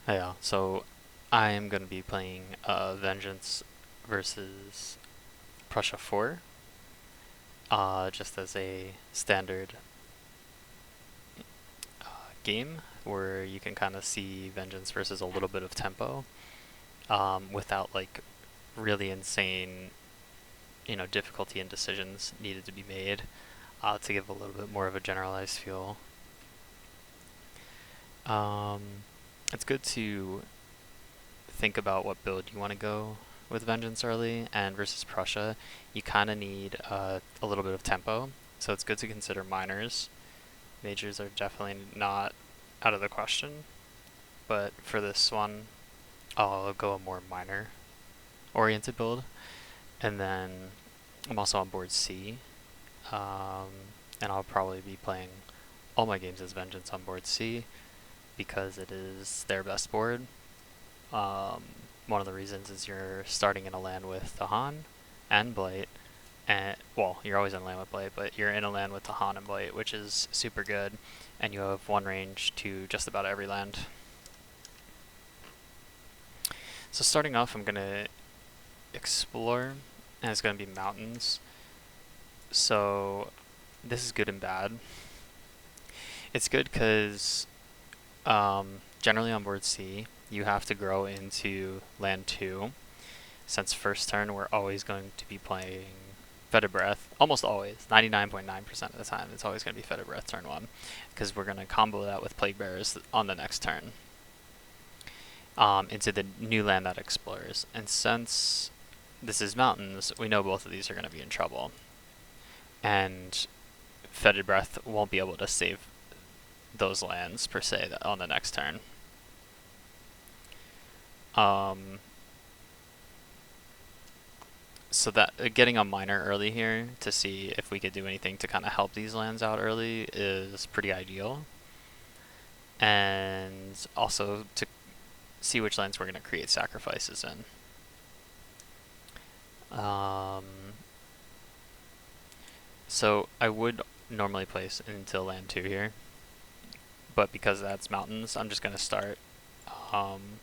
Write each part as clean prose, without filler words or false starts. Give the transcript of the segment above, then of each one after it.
Yeah, so I am going to be playing Vengeance versus Prussia 4, just as a standard game where you can kind of see Vengeance versus a little bit of tempo without like really insane, difficulty and decisions needed to be made to give a little bit more of a generalized feel. Um, it's good to think about what build you want to go with Vengeance early, and versus Prussia, you kind of need a little bit of tempo, so it's good to consider minors. Majors are definitely not out of the question, but for this one, I'll go a more minor oriented build, and then I'm also on board C, um, and I'll probably be playing all my games as Vengeance on board C because it is their best board. Um, One of the reasons is you're starting in a land with Tahan and Blight, and well, you're always in a land with Blight, but you're in a land with Tahan and Blight, which is super good, and you have one range to just about every land. So starting off, I'm gonna explore, and it's gonna be mountains. So this is good and bad. It's good because generally on board C, you have to grow into land 2. Since first turn, we're always going to be playing Fetid Breath. Almost always. 99.9% of the time, it's always going to be Fetid Breath turn 1. Because we're going to combo that with Plague Bearers on the next turn. Into the new land that explores. And since this is mountains, we know both of these are going to be in trouble. And Fetid Breath won't be able to save those lands, per se, on the next turn. So that getting a minor early here to see if we could do anything to kind of help these lands out early is pretty ideal. And also to see which lands we're going to create sacrifices in. So I would normally place into land 2 here, but because that's mountains, I'm just going to start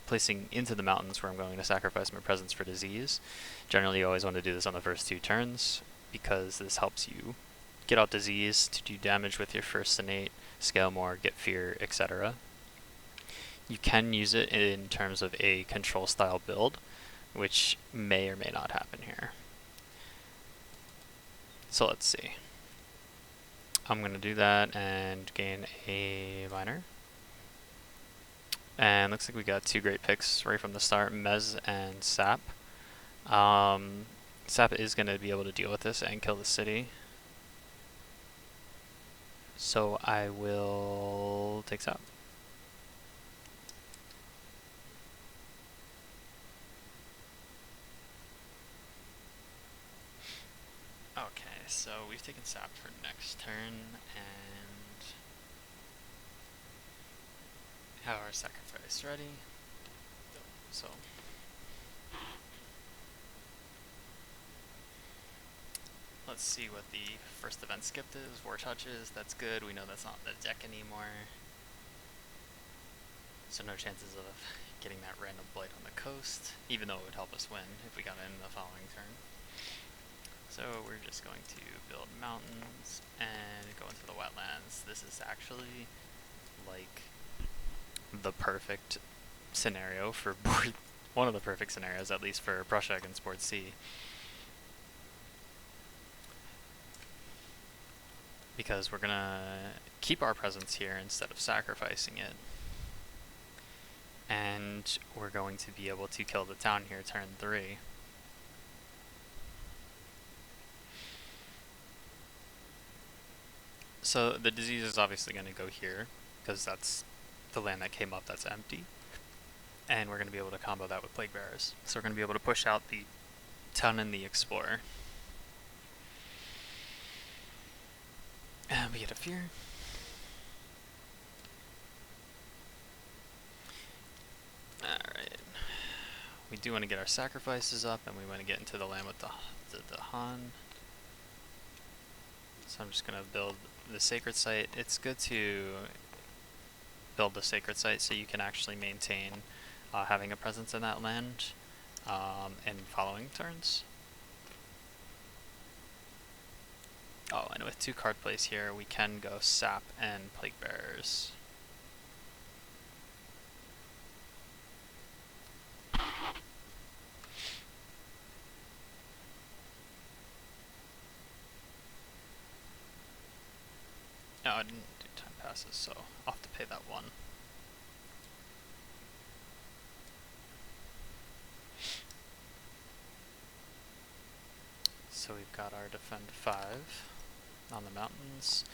placing into the mountains where I'm going to sacrifice my presence for disease. Generally, you always want to do this on the first 2 turns because this helps you get out disease to do damage with your first innate, scale more, get fear, etc. You can use it in terms of a control style build, which may or may not happen here. So let's see. I'm going to do that and gain a minor. And looks like we got 2 great picks right from the start, Mez and Sap. Sap is going to be able to deal with this and kill the city. So I will take Sap. Okay, so we've taken Sap for next turn and have our sacrifice ready. So let's see what the first event skipped is. War touches, that's good. We know that's not in the deck anymore. So no chances of getting that random blight on the coast, even though it would help us win if we got it in the following turn. So we're just going to build mountains and go into the wetlands. This is actually like the perfect scenario for board, one of the perfect scenarios at least for Prussia against board C. Because we're gonna keep our presence here instead of sacrificing it. And we're going to be able to kill the town here turn 3. So the disease is obviously going to go here, because that's the land that came up that's empty. And we're going to be able to combo that with Plague Bearers. So we're going to be able to push out the town and the Explorer. And we get a fear. Alright. We do want to get our sacrifices up, and we want to get into the land with the Han. So I'm just going to build the sacred site. It's good to build the sacred site so you can actually maintain having a presence in that land in following turns. Oh, and with 2 card plays here, we can go Sap and Plague Bearers. No, I didn't do time passes, so I'll have to pay that 1. So we've got our defend 5 on the mountains.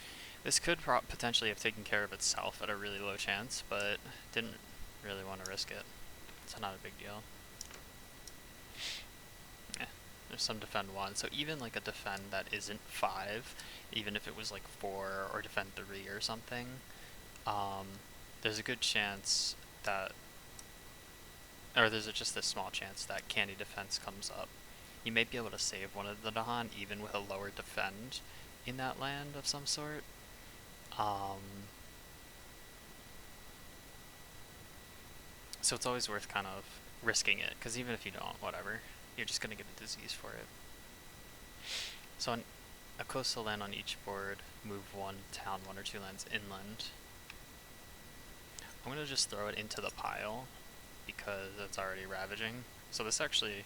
This could potentially have taken care of itself at a really low chance, but didn't really want to risk it. It's not a big deal. There's some defend 1, so even like a defend that isn't 5, even if it was like 4 or defend 3 or something, there's a good chance that, or there's just a small chance that candy defense comes up. You may be able to save one of the Dahan even with a lower defend in that land of some sort. So it's always worth kind of risking it, because even if you don't, whatever, you're just going to get a disease for it. So on a coastal land on each board, move 1 town, 1 or 2 lands inland. I'm going to just throw it into the pile because it's already ravaging. So this actually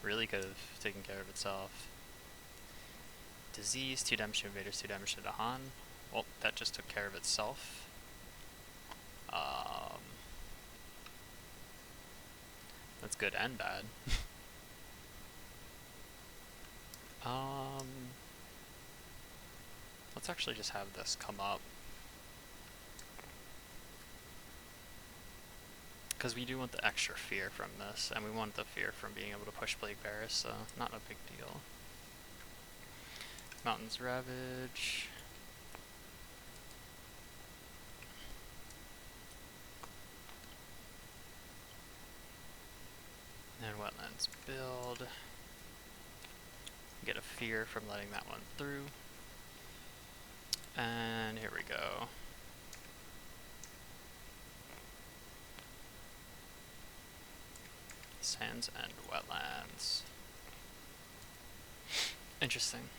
really could have taken care of itself. Disease, 2 damage to invaders, 2 damage to Dahan. Well, that just took care of itself. That's good and bad. Let's actually just have this come up. Because we do want the extra fear from this, and we want the fear from being able to push Plague Bearers, so not a big deal. Mountains Ravage. And Wetlands Build. Get a fear from letting that one through. And here we go. Sands and Wetlands. Interesting.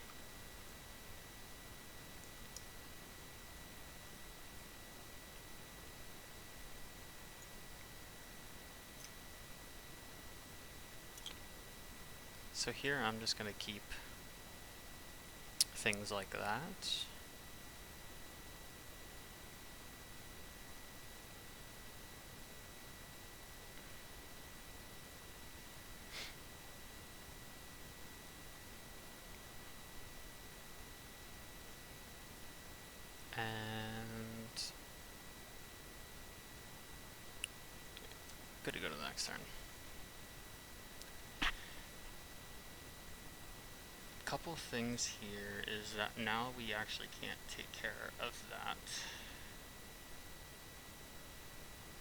So here I'm just going to keep things like that. And good to go to the next turn. Couple things here is that now we actually can't take care of that.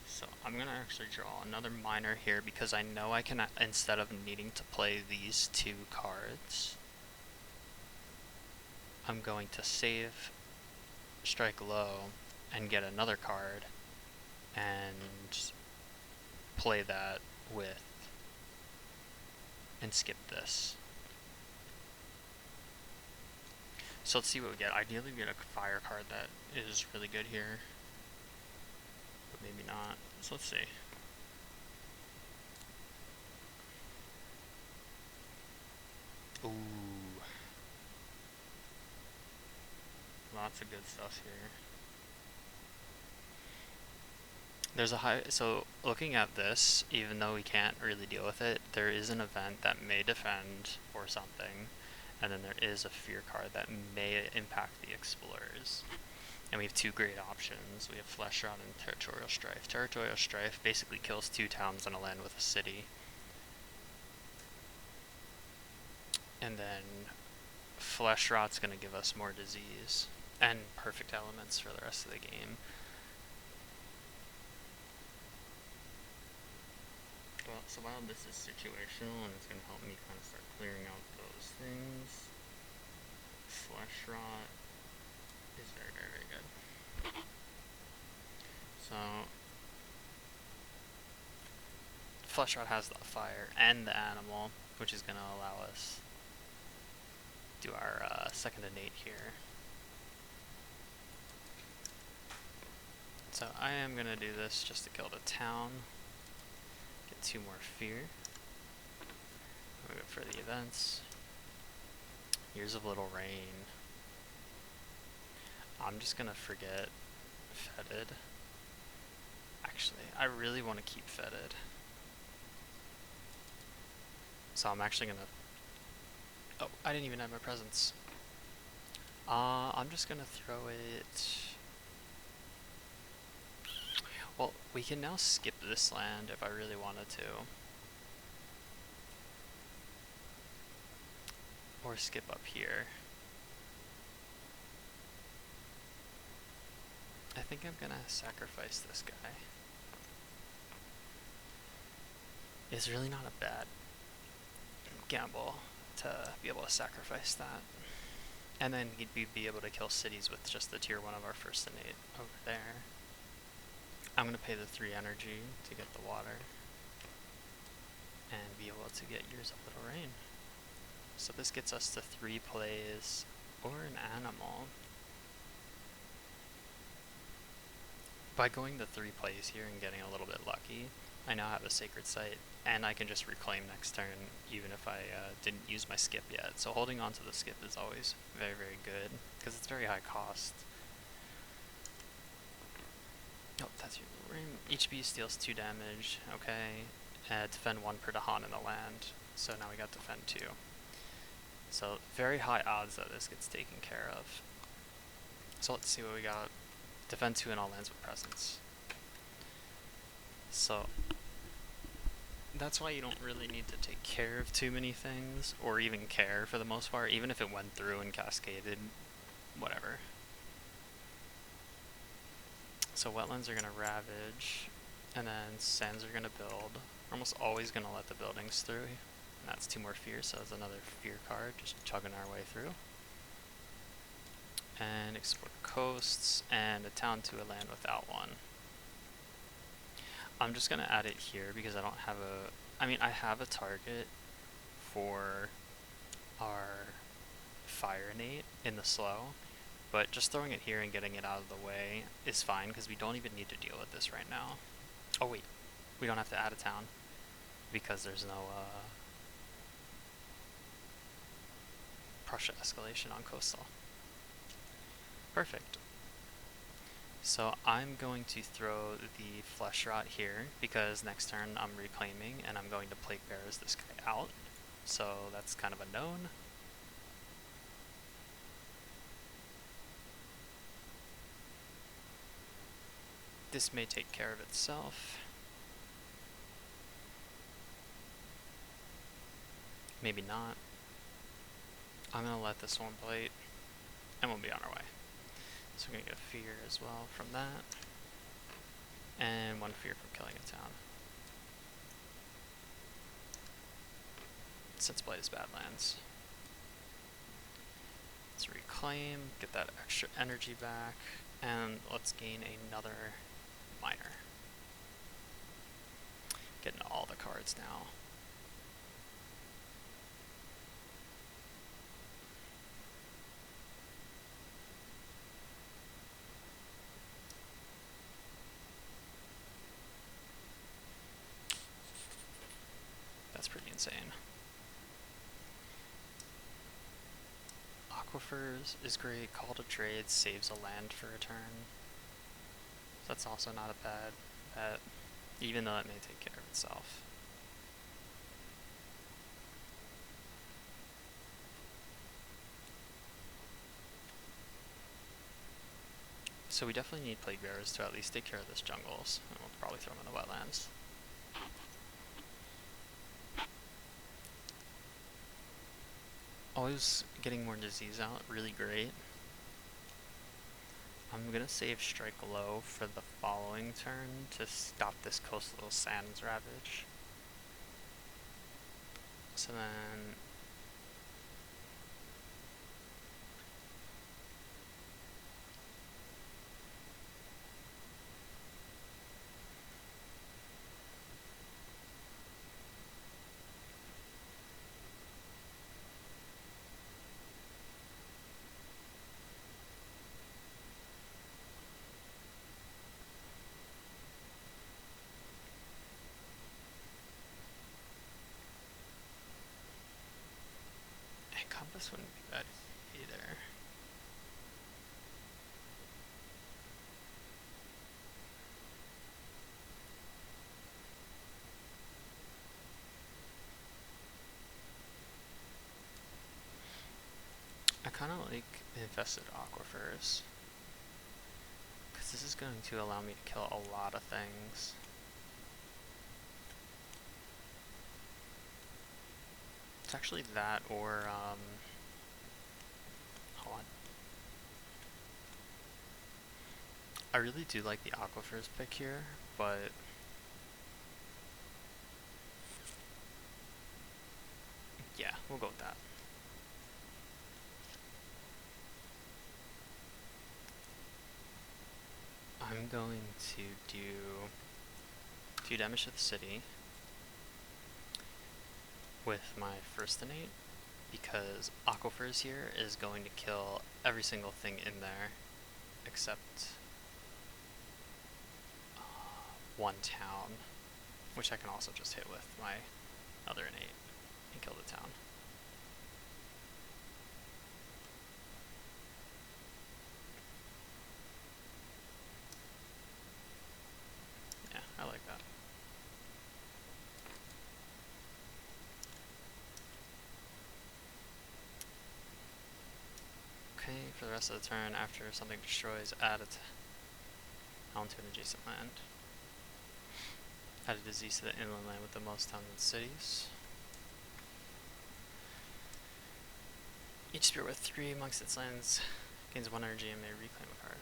So I'm going to actually draw another miner here because I know I can, instead of needing to play these 2 cards, I'm going to save, strike low, and get another card, and play that with, and skip this. So let's see what we get. Ideally we get a fire card that is really good here, but maybe not. So let's see. Ooh. Lots of good stuff here. There's a high, so looking at this, even though we can't really deal with it, there is an event that may defend or something, and then there is a fear card that may impact the explorers. And we have 2 great options. We have Flesh Rot and Territorial Strife. Territorial Strife basically kills 2 towns and a land with a city. And then Flesh Rot's going to give us more disease and perfect elements for the rest of the game. Well, so while this is situational and it's going to help me kind of start clearing out those things, Flesh Rot is very, very, very good. So Fleshrot has the fire and the animal, which is going to allow us to do our second innate here. So I am going to do this just to kill the town, get 2 more fear. We'll go for the events. Years of Little Rain. I'm just going to forget Fetid. Actually, I really want to keep Fetid. So I'm actually going to... Oh, I didn't even have my presents. I'm just going to throw it... Well, we can now skip this land if I really wanted to. Or skip up here. I think I'm gonna sacrifice this guy. It's really not a bad gamble to be able to sacrifice that. And then we'd be able to kill cities with just the tier 1 of our first innate over there. I'm gonna pay the 3 energy to get the water. And be able to get Years of Little Rain. So this gets us to 3 plays or an animal. By going to 3 plays here and getting a little bit lucky, I now have a sacred site, and I can just reclaim next turn even if I didn't use my skip yet. So holding on to the skip is always very, very good, because it's very high cost. Oh, that's your ring. Each beast deals 2 damage, okay. Defend 1 per Dahan in the land, so now we got defend 2. So very high odds that this gets taken care of. So let's see what we got. Defend 2 in all lands with presence. So that's why you don't really need to take care of too many things, or even care for the most part, even if it went through and cascaded, whatever. So wetlands are going to ravage, and then sands are going to build. We're almost always going to let the buildings through, and that's 2 more fear, so that's another fear card, just chugging our way through. And explore coasts, and a town to a land without 1. I'm just going to add it here because I don't have I have a target for our fire innate in the slow, but just throwing it here and getting it out of the way is fine because we don't even need to deal with this right now. Oh wait, we don't have to add a town because there's no Prussia escalation on coastal. Perfect. So I'm going to throw the Fleshrot here because next turn I'm reclaiming and I'm going to Plague Bearers this guy out. So that's kind of a known. This may take care of itself. Maybe not. I'm going to let this one blight and we'll be on our way. So we're going to get a fear as well from that. And 1 fear from killing a town. Since blight is badlands. Let's reclaim, get that extra energy back, and let's gain another miner. Getting all the cards now. That's pretty insane. Aquifers is great. Call to Trade saves a land for a turn. So that's also not a bad bet, even though it may take care of itself. So we definitely need Plague Bearers to at least take care of this jungles, and we'll probably throw them in the wetlands. Always getting more disease out, really great. I'm gonna save Strike Low for the following turn to stop this coastal sands ravage. So then Compass wouldn't be bad either. I kind of like infested aquifers, because this is going to allow me to kill a lot of things. It's actually that or, hold on. I really do like the aquifers pick here, but yeah, we'll go with that. I'm going to do 2 damage to the city with my first innate, because aquifers here is going to kill every single thing in there except 1 town, which I can also just hit with my other innate and kill the town. Yeah, I like that. Okay, for the rest of the turn, after something destroys, add a town to an adjacent land. Add a disease to the inland land with the most towns and cities. Each spirit with 3 amongst its lands gains 1 energy and may reclaim a card.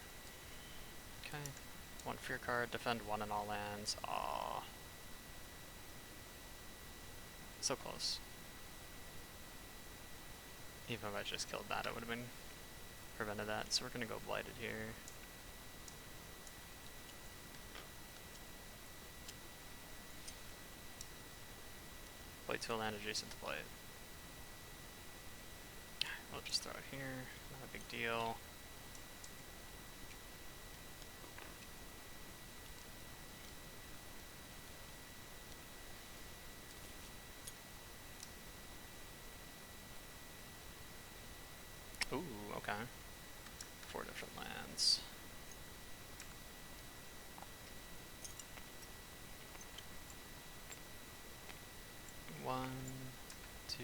Okay. 1 fear card, defend 1 in all lands. Aww. So close. Even if I just killed that, it would have been prevented that. So we're gonna go blighted here. Blight to a land adjacent to blight. We'll just throw it here. Not a big deal. Ooh, okay. 4 different lands. One, two,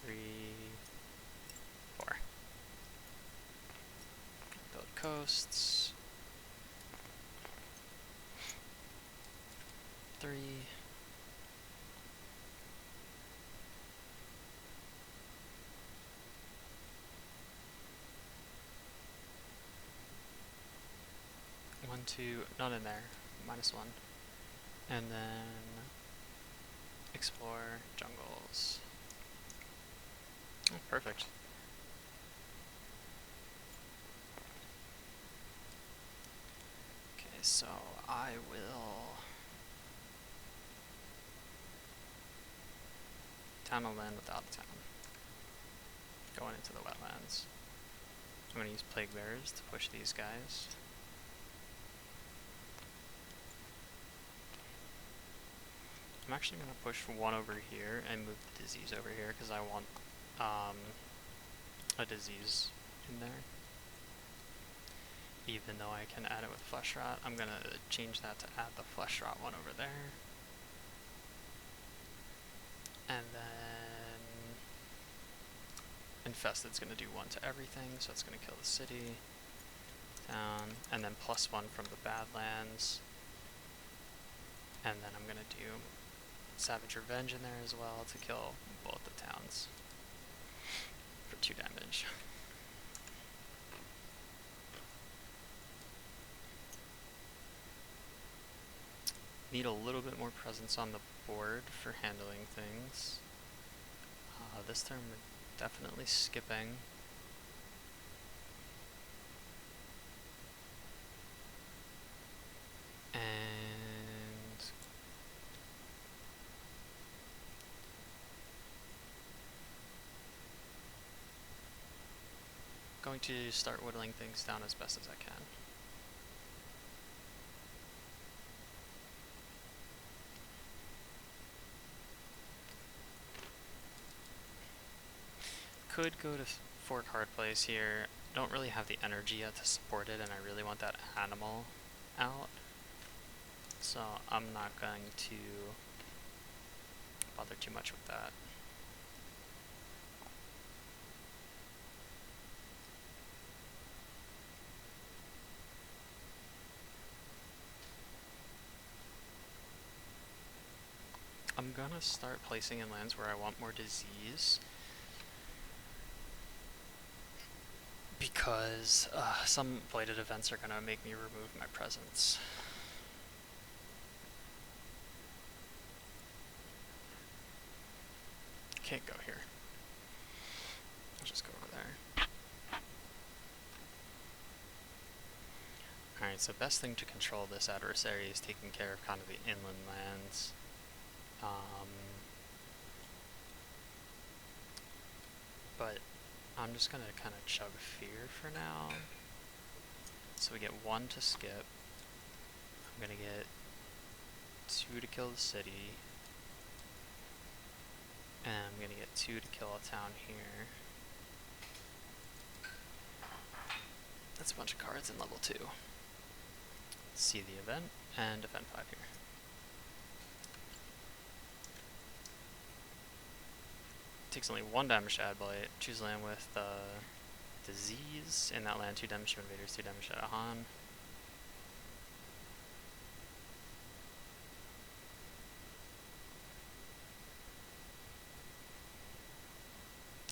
three, 4. Build coasts. 3. 1, 2, not in there. -1. And then explore jungles. Oh, perfect. Okay, so I will town a land without a town. Going into the wetlands. I'm going to use plague bearers to push these guys. I'm actually going to push 1 over here and move the disease over here because I want a disease in there. Even though I can add it with flesh rot, I'm going to change that to add the flesh rot one over there. And then infested's going to do 1 to everything, so it's going to kill the city, town, and then +1 from the badlands. And then I'm going to do Savage Revenge in there as well to kill both the towns for 2 damage. Need a little bit more presence on the board for handling things. This turn we're definitely skipping. And going to start whittling things down as best as I can. could go to 4 card plays here. Don't really have the energy yet to support it, and I really want that animal out. So I'm not going to bother too much with that. I'm gonna start placing in lands where I want more disease, because some blighted events are gonna make me remove my presence. Can't go here. I'll just go over there. Alright, so best thing to control this adversary is taking care of kind of the inland lands. But I'm just gonna kind of chug fear for now. So we get 1 to skip. I'm gonna get 2 to kill the city. And I'm gonna get 2 to kill a town here. That's a bunch of cards in level 2. See the event, and defend 5 here. Takes only 1 damage to add blight. Choose land with disease. In that land, 2 damage to invaders, 2 damage to Han.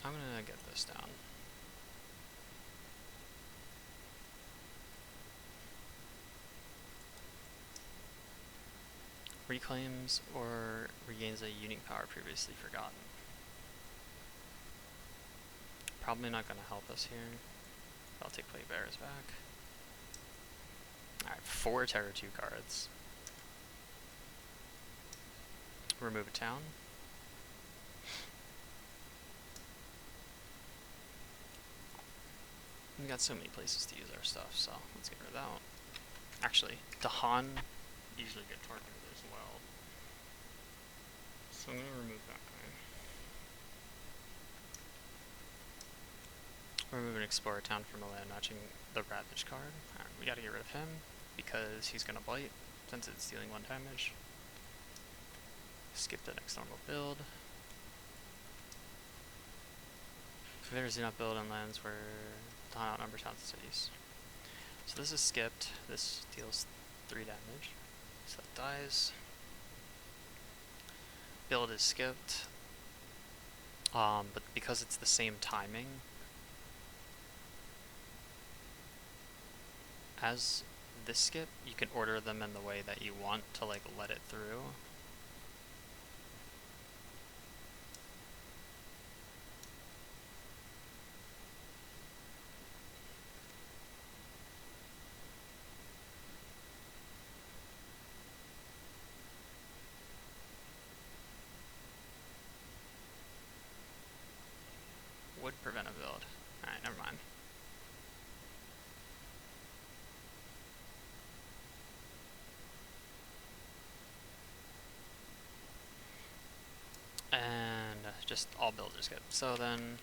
I'm gonna get this down. Reclaims or regains a unique power previously forgotten. Probably not going to help us here. I'll take Plague Bearers back. Alright, 4 Terror 2 cards. Remove a town. We got so many places to use our stuff, so let's get rid of that one. Actually, Dahan usually get targeted as well. So I'm going to remove that guy. Remove an Explorer town from a land matching the Ravage card. Alright, we gotta get rid of him because he's gonna blight since it's dealing 1 damage. Skip the next normal build. Invaders do not build on lands where Dahan outnumbers towns and cities. So this is skipped. This deals 3 damage. So that dies. Build is skipped. But because it's the same timing as this skip, you can order them in the way that you want to like let it through. Would prevent a build. Alright, never mind. And just all builders get. So then,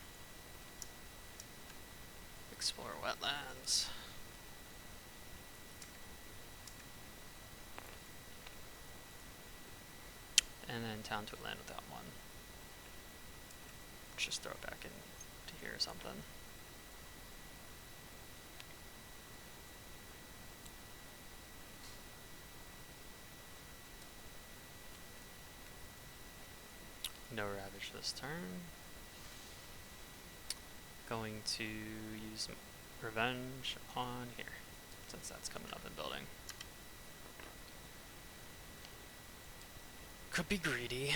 explore wetlands. And then town to a land without 1. Just throw it back into here or something. No Ravage this turn. Going to use Revenge on here, since that's coming up in building. Could be greedy.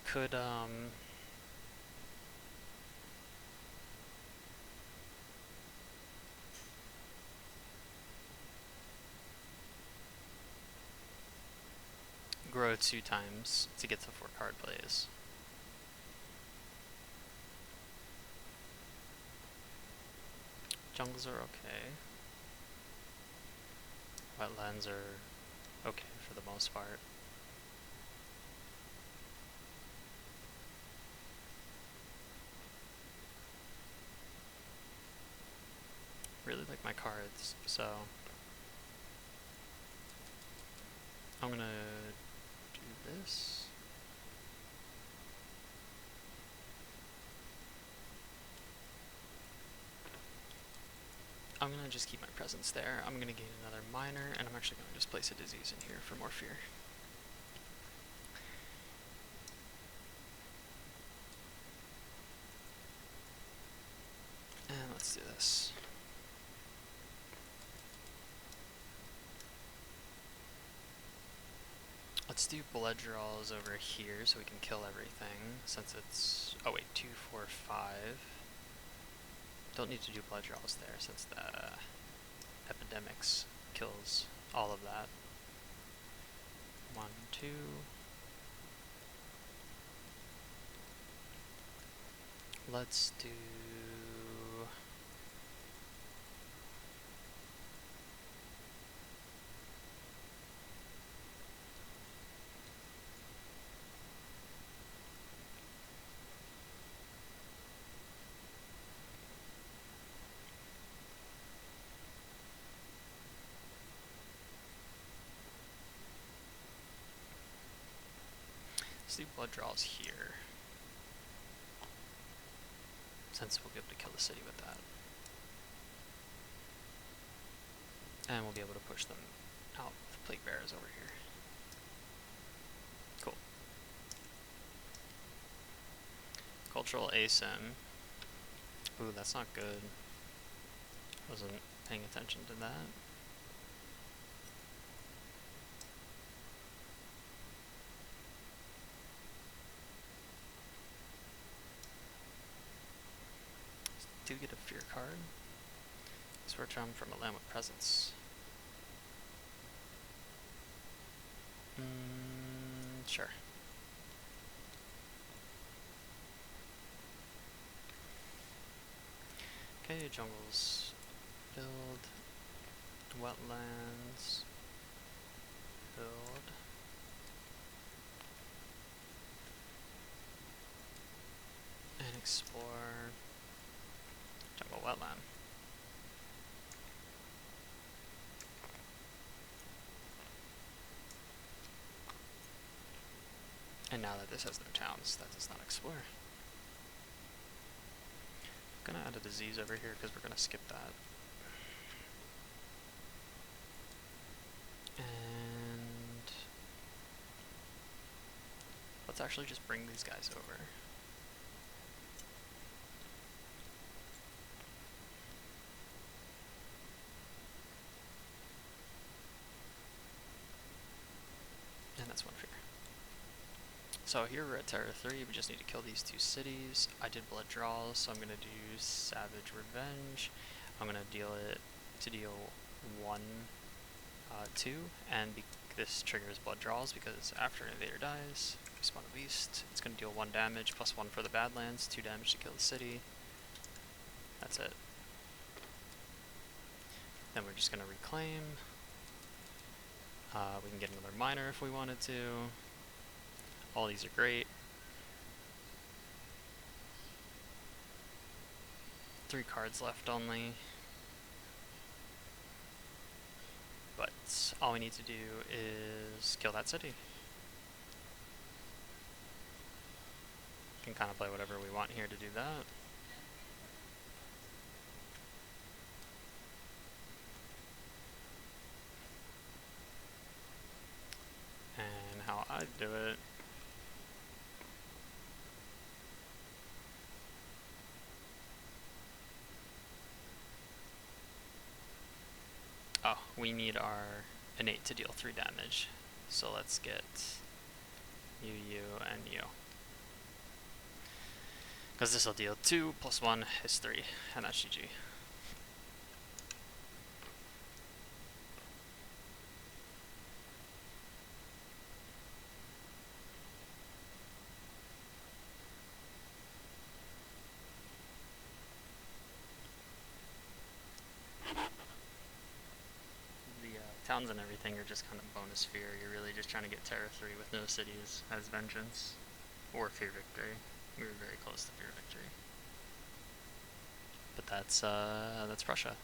Could, grow 2 times to get to 4 card plays. Jungles are okay. Wetlands are okay for the most part. like my cards, so I'm gonna do this. I'm gonna just keep my presence there. I'm gonna gain another minor, and I'm actually gonna just place a disease in here for more fear. And let's do this. Let's do blood draws over here so we can kill everything, since it's, oh wait, 2, 4, 5. Don't need to do blood draws there since the epidemics kills all of that. 1, 2. Let's do... let's do blood draws here, since we'll be able to kill the city with that. And we'll be able to push them out with plague bearers over here. Cool. Cultural ASIM. Ooh, that's not good. Wasn't paying attention to that. Do get a fear card. Switch on from a land with presence. Sure. Okay, jungles build, wetlands build. And explore jungle wetland. And now that this has no towns, that does not explore. I'm gonna add a disease over here because we're gonna skip that. And let's actually just bring these guys over. And that's one fear. So here we're at Terror 3, we just need to kill these 2 cities. I did blood draws, so I'm going to do Savage Revenge. I'm going to deal 1, 2, and this triggers blood draws because after an invader dies, we spawn a beast. It's going to deal 1 damage, plus 1 for the Badlands, 2 damage to kill the city. That's it. Then we're just going to reclaim. We can get another minor if we wanted to. All these are great. 3 cards left only. But all we need to do is kill that city. We can kind of play whatever we want here to do that. And how I do it. Oh, we need our innate to deal 3 damage. So let's get you, and you. Because this will deal 2 plus 1 is 3, and that's GG. Towns and everything are just kind of bonus fear. You're really just trying to get Terror 3 with no cities as vengeance. Or fear victory. We were very close to fear victory. But that's Prussia.